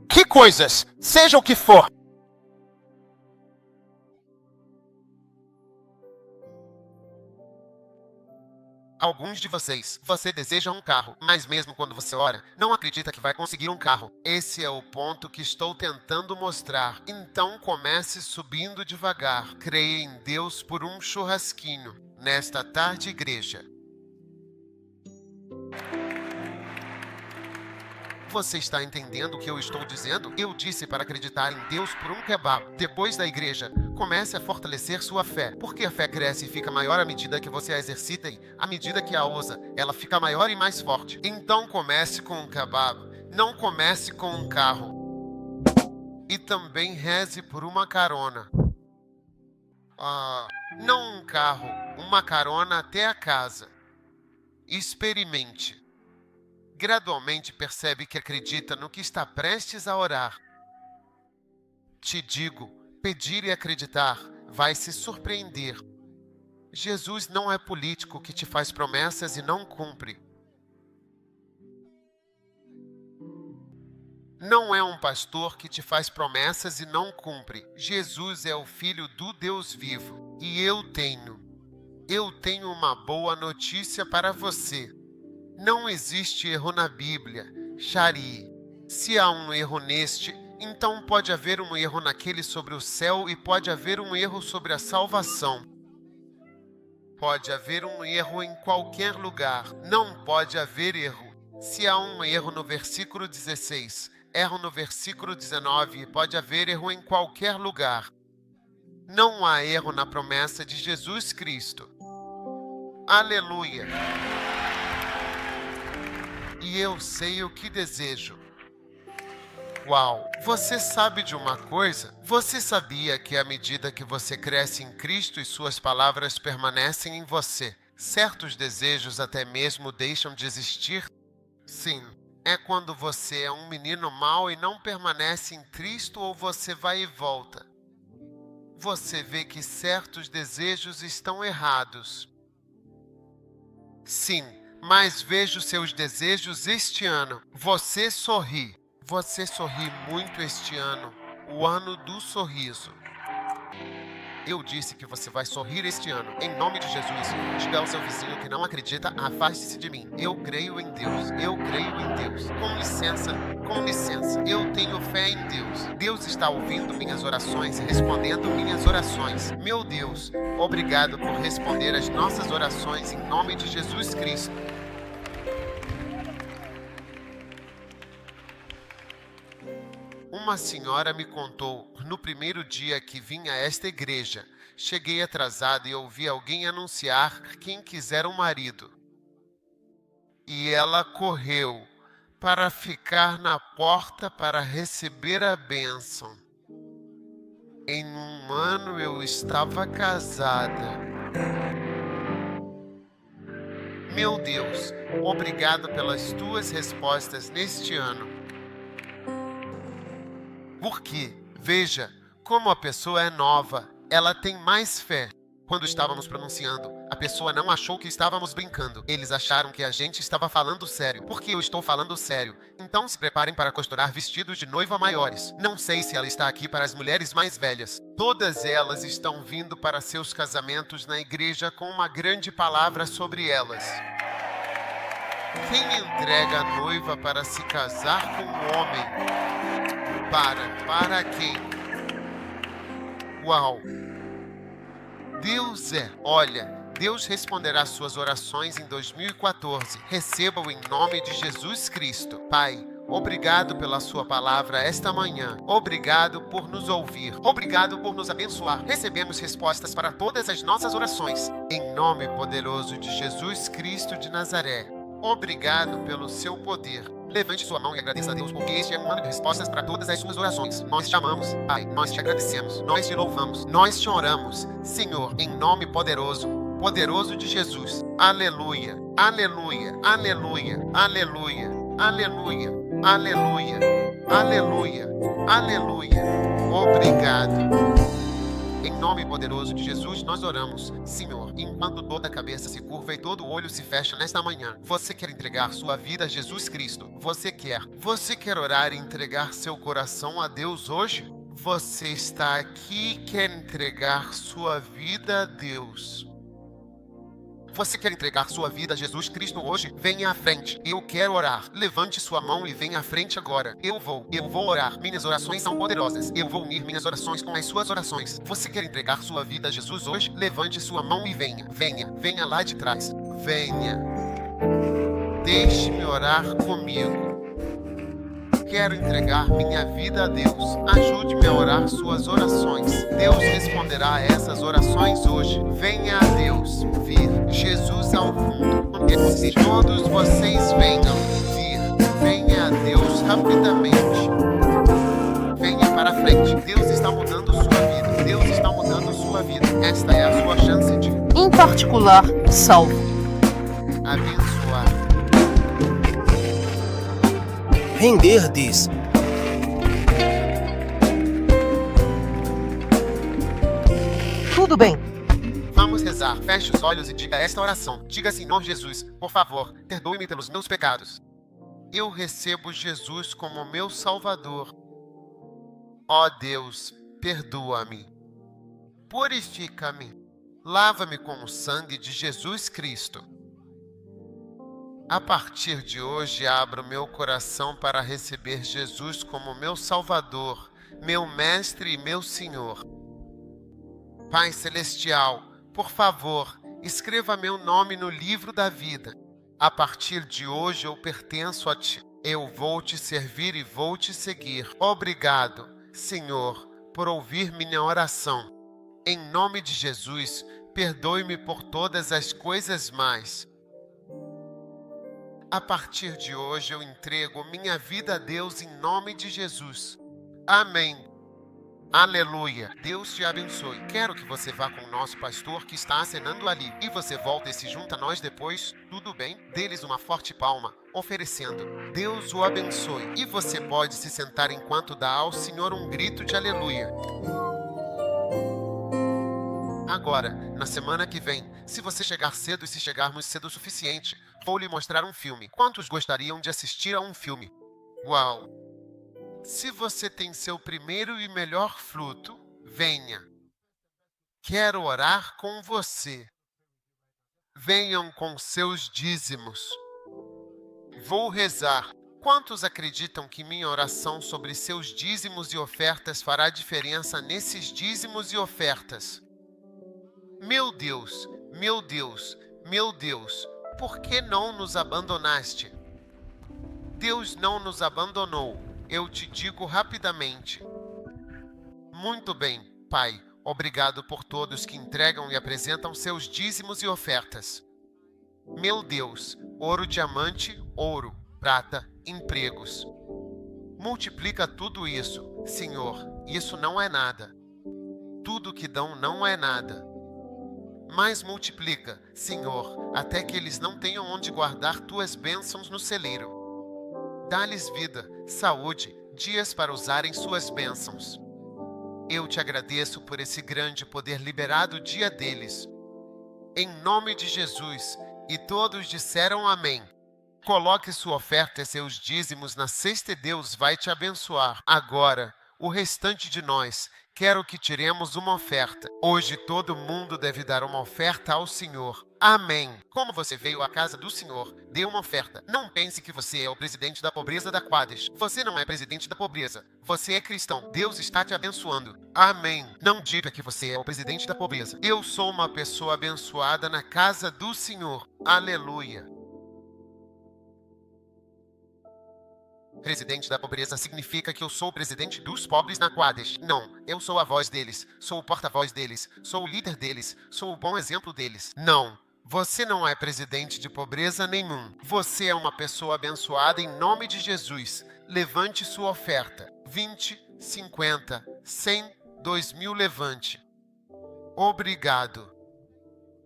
Que coisas? Seja o que for. Alguns de vocês, você deseja um carro, mas mesmo quando você ora, não acredita que vai conseguir um carro. Esse é o ponto que estou tentando mostrar. Então comece subindo devagar. Creia em Deus por um churrasquinho. Nesta tarde, igreja. Você está entendendo o que eu estou dizendo? Eu disse para acreditar em Deus por um kebab. Depois da igreja, comece a fortalecer sua fé. Porque a fé cresce e fica maior à medida que você a exercita e, à medida que a usa, ela fica maior e mais forte. Então comece com um kebab. Não comece com um carro. E também reze por uma carona. Não um carro, uma carona até a casa. Experimente. Gradualmente percebe que acredita no que está prestes a orar. Te digo, pedir e acreditar vai se surpreender. Jesus não é político que te faz promessas e não cumpre. Não é um pastor que te faz promessas e não cumpre. Jesus é o Filho do Deus vivo. E eu tenho uma boa notícia para você. Não existe erro na Bíblia. Shari, Se há um erro neste, então pode haver um erro naquele sobre o céu e pode haver um erro sobre a salvação. Pode haver um erro em qualquer lugar. Não pode haver erro. Se há um erro no versículo 16, erro no versículo 19 e pode haver erro em qualquer lugar. Não há erro na promessa de Jesus Cristo. Aleluia! E eu sei o que desejo. Uau! Você sabe de uma coisa? Você sabia que à medida que você cresce em Cristo e suas palavras permanecem em você, certos desejos até mesmo deixam de existir? Sim, é quando você é um menino mau e não permanece em Cristo ou você vai e volta. Você vê que certos desejos estão errados. Sim, mas vejo seus desejos este ano. Você sorri. Você sorri muito este ano, o ano do sorriso. Eu disse que você vai sorrir este ano, em nome de Jesus. Diga ao seu vizinho que não acredita, afaste-se de mim. Eu creio em Deus, eu creio em Deus. Com licença, eu tenho fé em Deus. Deus está ouvindo minhas orações e respondendo minhas orações. Meu Deus, obrigado por responder as nossas orações em nome de Jesus Cristo. Uma senhora me contou, no primeiro dia que vim a esta igreja, cheguei atrasado e ouvi alguém anunciar quem quiser um marido. E ela correu para ficar na porta para receber a bênção. Em um ano eu estava casada. Meu Deus, obrigado pelas tuas respostas neste ano. Porque, veja, como a pessoa é nova, ela tem mais fé. Quando estávamos pronunciando, a pessoa não achou que estávamos brincando. Eles acharam que a gente estava falando sério. Porque eu estou falando sério. Então se preparem para costurar vestidos de noiva maiores. Não sei se ela está aqui para as mulheres mais velhas. Todas elas estão vindo para seus casamentos na igreja com uma grande palavra sobre elas. Quem entrega a noiva para se casar com um homem? Para quem? Uau! Olha, Deus responderá suas orações em 2014. Receba-o em nome de Jesus Cristo. Pai, obrigado pela sua palavra esta manhã. Obrigado por nos ouvir. Obrigado por nos abençoar. Recebemos respostas para todas as nossas orações. Em nome poderoso de Jesus Cristo de Nazaré. Obrigado pelo seu poder. Levante sua mão e agradeça a Deus, porque este é um ano de respostas para todas as suas orações. Nós te amamos, Pai, nós te agradecemos, nós te louvamos, nós te oramos, Senhor, em nome poderoso de Jesus. Aleluia, aleluia, aleluia, aleluia, aleluia, aleluia, aleluia, aleluia. Obrigado. Em nome poderoso de Jesus, nós oramos. Senhor, enquanto toda a cabeça se curva e todo o olho se fecha nesta manhã, você quer entregar sua vida a Jesus Cristo? Você quer orar e entregar seu coração a Deus hoje? Você está aqui e quer entregar sua vida a Deus. Você quer entregar sua vida a Jesus Cristo hoje? Venha à frente. Eu quero orar. Levante sua mão e venha à frente agora. Eu vou orar. Minhas orações são poderosas. Eu vou unir minhas orações com as suas orações. Você quer entregar sua vida a Jesus hoje? Levante sua mão e venha. Venha lá de trás. Venha. Deixe-me orar comigo. Quero entregar minha vida a Deus. Ajude-me a orar suas orações. Deus responderá a essas orações hoje. Venha a Deus vir. Jesus ao fundo. Todos vocês venham vir. Venha a Deus rapidamente. Venha para frente. Deus está mudando sua vida. Deus está mudando sua vida. Esta é a sua chance de, em particular, salvo, abençoar. Render diz: tudo bem. Vamos rezar. Feche os olhos e diga esta oração. Diga: Senhor Jesus, por favor, perdoe-me pelos meus pecados. Eu recebo Jesus como meu Salvador. Ó Deus, perdoa-me. Purifica-me. Lava-me com o sangue de Jesus Cristo. A partir de hoje, abro meu coração para receber Jesus como meu Salvador, meu Mestre e meu Senhor. Pai Celestial, por favor, escreva meu nome no livro da vida. A partir de hoje eu pertenço a Ti. Eu vou Te servir e vou Te seguir. Obrigado, Senhor, por ouvir minha oração. Em nome de Jesus, perdoe-me por todas as coisas mais. A partir de hoje eu entrego minha vida a Deus em nome de Jesus. Amém. Aleluia. Deus te abençoe. Quero que você vá com o nosso pastor que está acenando ali. E você volta e se junta a nós depois. Tudo bem? Dê-lhes uma forte palma, oferecendo. Deus o abençoe. E você pode se sentar enquanto dá ao Senhor um grito de aleluia. Agora, na semana que vem, se você chegar cedo e se chegarmos cedo o suficiente, vou lhe mostrar um filme. Quantos gostariam de assistir a um filme? Uau! Se você tem seu primeiro e melhor fruto, venha. Quero orar com você. Venham com seus dízimos. Vou rezar. Quantos acreditam que minha oração sobre seus dízimos e ofertas fará diferença nesses dízimos e ofertas? Meu Deus, meu Deus, meu Deus, por que não nos abandonaste? Deus não nos abandonou, eu te digo rapidamente. Muito bem, Pai, obrigado por todos que entregam e apresentam seus dízimos e ofertas. Meu Deus, ouro, diamante, ouro, prata, empregos. Multiplica tudo isso, Senhor, isso não é nada. Tudo que dão não é nada. Mas multiplica, Senhor, até que eles não tenham onde guardar tuas bênçãos no celeiro. Dá-lhes vida, saúde, dias para usarem suas bênçãos. Eu te agradeço por esse grande poder liberado dia deles. Em nome de Jesus, e todos disseram amém. Coloque sua oferta e seus dízimos na cesta e Deus vai te abençoar. Agora, o restante de nós, quero que tiremos uma oferta. Hoje todo mundo deve dar uma oferta ao Senhor. Amém. Como você veio à casa do Senhor, dê uma oferta. Não pense que você é o presidente da pobreza da Quades. Você não é presidente da pobreza. Você é cristão. Deus está te abençoando. Amém. Não diga que você é o presidente da pobreza. Eu sou uma pessoa abençoada na casa do Senhor. Aleluia. Presidente da pobreza significa que eu sou o presidente dos pobres na Quades. Não, eu sou a voz deles, sou o porta-voz deles, sou o líder deles, sou o bom exemplo deles. Não, você não é presidente de pobreza nenhum. Você é uma pessoa abençoada em nome de Jesus. Levante sua oferta. 20, 50, 100, 2.000 levante. Obrigado.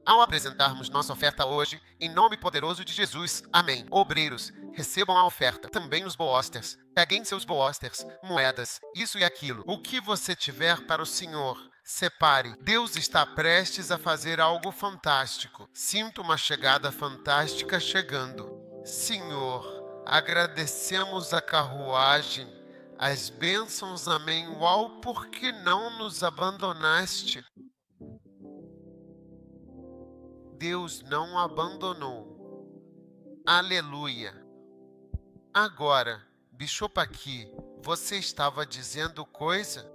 Ao apresentarmos nossa oferta hoje, em nome poderoso de Jesus, amém. Obreiros, recebam a oferta. Também os boosters. Peguem seus boosters, moedas, isso e aquilo. O que você tiver para o Senhor, separe. Deus está prestes a fazer algo fantástico. Sinto uma chegada fantástica chegando. Senhor, agradecemos a carruagem, as bênçãos, amém. Uau, por que não nos abandonaste? Deus não abandonou. Aleluia. Agora, Bishopa aqui, você estava dizendo coisa?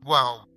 Uau!